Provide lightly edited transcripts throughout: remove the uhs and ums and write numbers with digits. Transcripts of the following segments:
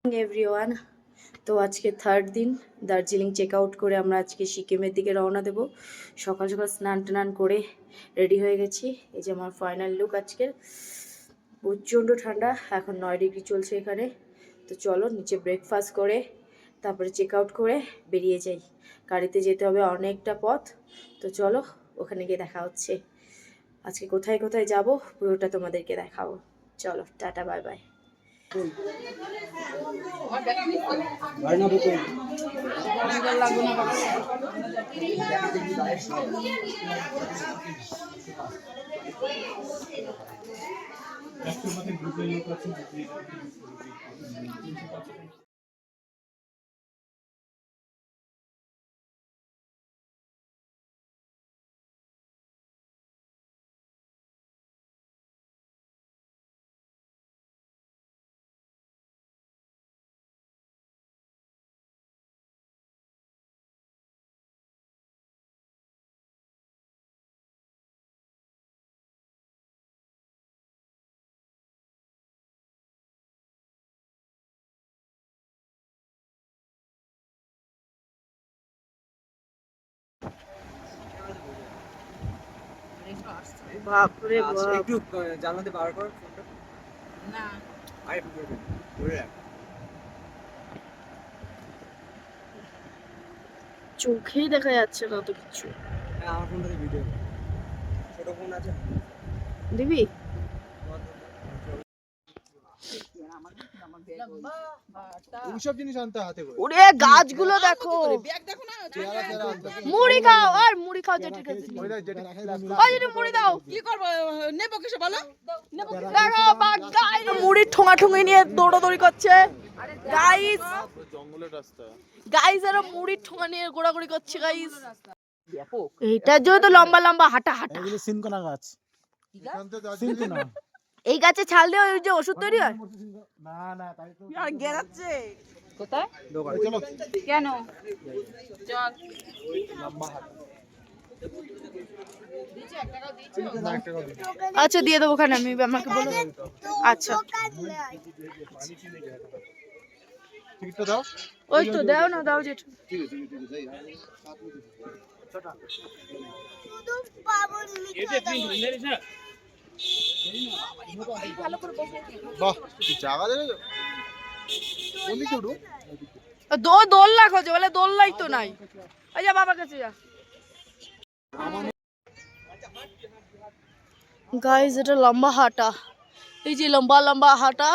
Everyone, তো আজকে third দিন দার্জিলিং চেক আউট করে আমরা আজকে সিকিমের দিকে রওনা দেব। সকাল সকাল স্নান টান করে রেডি হয়ে গেছি। এই যে আমার ফাইনাল লুক আজকের। প্রচণ্ড ঠান্ডা, এখন 9 ডিগ্রি চলছে এখানে। তো চলো নিচে ব্রেকফাস্ট করে তারপরে চেক আউট করে বেরিয়ে যাই। গাড়িতে যেতে হবে অনেকটা পথ, তো চলো ওখানে গিয়ে দেখা হচ্ছে। আজকে কোথায় কোথায় যাব পুরোটা তোমাদেরকে দেখাবো। চলো টাটা, বাই বাই। বাপরে বাপ, একটু জানলাতে বার কর ফোনটা। না আরে ধরে রাখ, চোখেই দেখা যাচ্ছে না তো কিছু। হ্যাঁ আমার ফোনটাতে ভিডিও, ছোট ফোন আছে দিবি? এইসব জিনিস আনতে হাতে করে। ওরে গাছগুলো দেখো, মুড়ি খাও আর মুড়ি খাও যেটা কাছে। ওই যে মুড়ি দাও, কি করব নেব কিছু বলো। দেখো বাগাই মুড়ি ঠোঙা ঠুঙি নিয়ে দৌড়াদৌড়ি করছে। গাইস জঙ্গলের রাস্তা, গাইস এরা মুড়ি ঠোঙা নিয়ে ঘোরাঘুরি করছে গাইস। এইটা যেহেতু লম্বা লম্বা হাঁটা হাঁটা, এগুলো সিনকোনা গাছ। সিনকোনা এই গাছে ছাল দিয়ে ওই যে ওষুধ তৈরি হয়। না না তাই তো আর গেরাচ্ছে কোথায় দোকানে চলো। কেন চল লম্বা হাত, আচ্ছা দিয়ে দেবো ওখানে, আমি আমাকে বলো। আচ্ছা টিকিটটা দাও। ওই তো দাও না, দাও জেঠু। বাহ জায়গা দেখো, কোন দিকে উঠো? দোলনা খোঁজে বলে, দোলনাই তো নাই। ওই যা বাবার কাছে যা। গাইস এটা লম্বা হাঁটা, এই যে লম্বা লম্বা হাঁটা।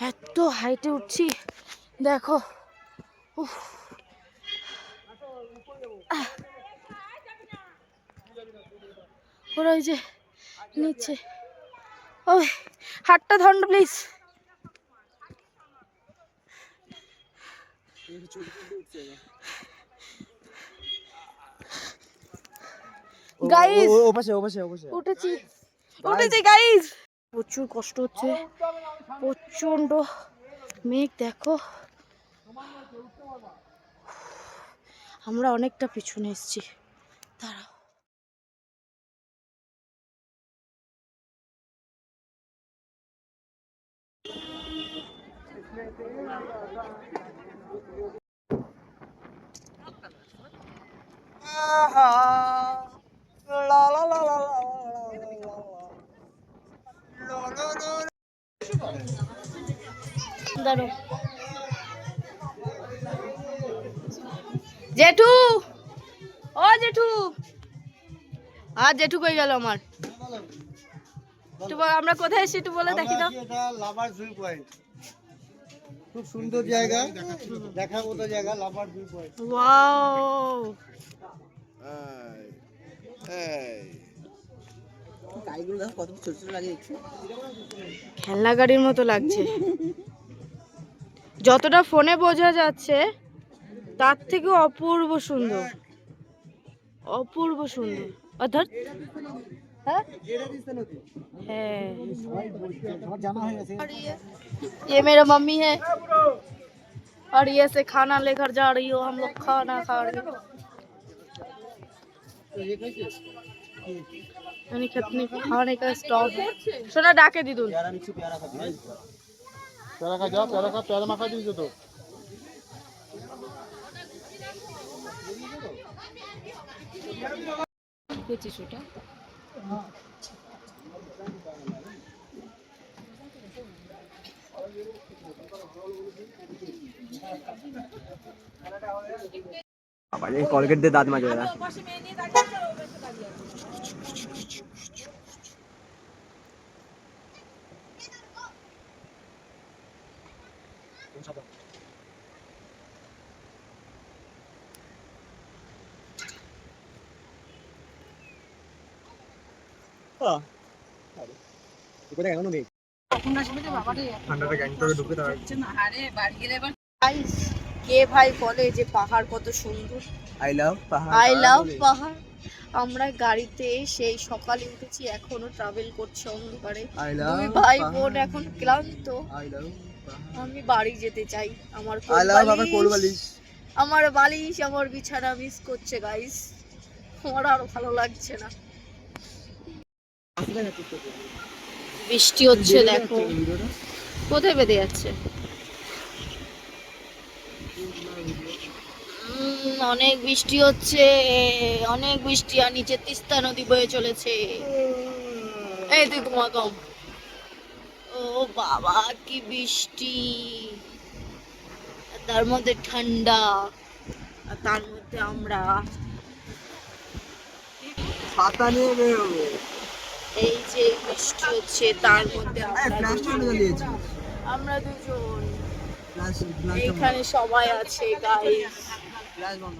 এত হাইটে উঠছি দেখো। উফ। ওরা ওই যে নিচে, ওই হাতটা ধরুন প্লিজ। গাইস উঠেছি গাইস, প্রচুর কষ্ট হচ্ছে, প্রচন্ড মেঘ দেখো। আমরা অনেকটা পিছনে এসেছি, দাঁড়াও। জেঠু, ও জেঠু, আর জেঠু কই গেল আমার? আমরা কোথায় এসেছি একটু বলে দেখি তো। এটা লাভার ভিউ পয়েন্ট, খুব সুন্দর জায়গা, দেখার মতো জায়গা, লাভার ভিউ পয়েন্ট। ওয়াও, গাড়িগুলো দেখো কত ছোট ছোট লাগে, খেলনা গাড়ির মতো লাগছে। যতটা ফোনে বোঝা যাচ্ছে তার থেকে অপূর্ব সুন্দর, অপূর্ব সুন্দর। অর্থাৎ ये मेरा मम्मी है और ये से खाना लेकर जा रही हो, हम लोग खाना खा रहे हो। यानी कितने खाने का स्टॉप है सोना डाके दिदुन प्यारा खा जाओ, प्यारा खा, प्यारा माखा दीजिए तो। পেয়েছিস ওটা কলগেট দিয়ে দাঁত মাজে ওরা। এখনো নেই ঠান্ডাটা গ্যাংটকে ঢুকে তার গাইস কে ভাই বলে যে পাহাড় কত সুন্দর আই লাভ পাহাড়। আই লাভ পাহাড় আমরা গাড়িতে সেই সকালে উঠেছি এখনো ট্রাভেল করছে অন্ধকারে I love দুই ভাই পাহাড়। বোন এখন ক্লান্ত আই লাভ আমি বাড়ি যেতে চাই আমার আই লাভ আমার কোলবালিশ। আমার বালিশ আমার বিছানা মিস করছে গাইস আমার আর ভালো লাগছে না বৃষ্টি হচ্ছে দেখো কোথায় বেঁধে যাচ্ছে অনেক বৃষ্টি হচ্ছে অনেক বৃষ্টি আর নিচে তিস্তা নদী বয়ে চলেছে এই তুই তোমার কম ও বাবা কি বৃষ্টি আর তার মধ্যে ঠান্ডা আর তার মধ্যে আমরা ছাতা নিয়ে বেরোবো। এই যে বৃষ্টি হচ্ছে তার মধ্যে ফ্ল্যাশটা আমি জ্বালিয়েছি। আমরা দুজন ফ্ল্যাশ এখানে সবাই আছে গাইস ফ্ল্যাশ বন্ধ।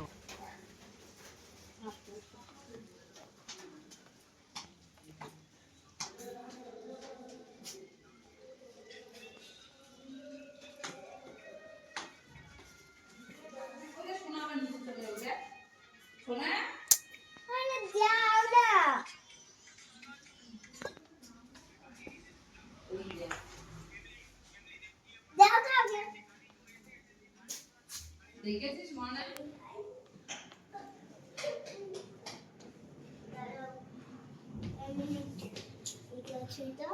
এটা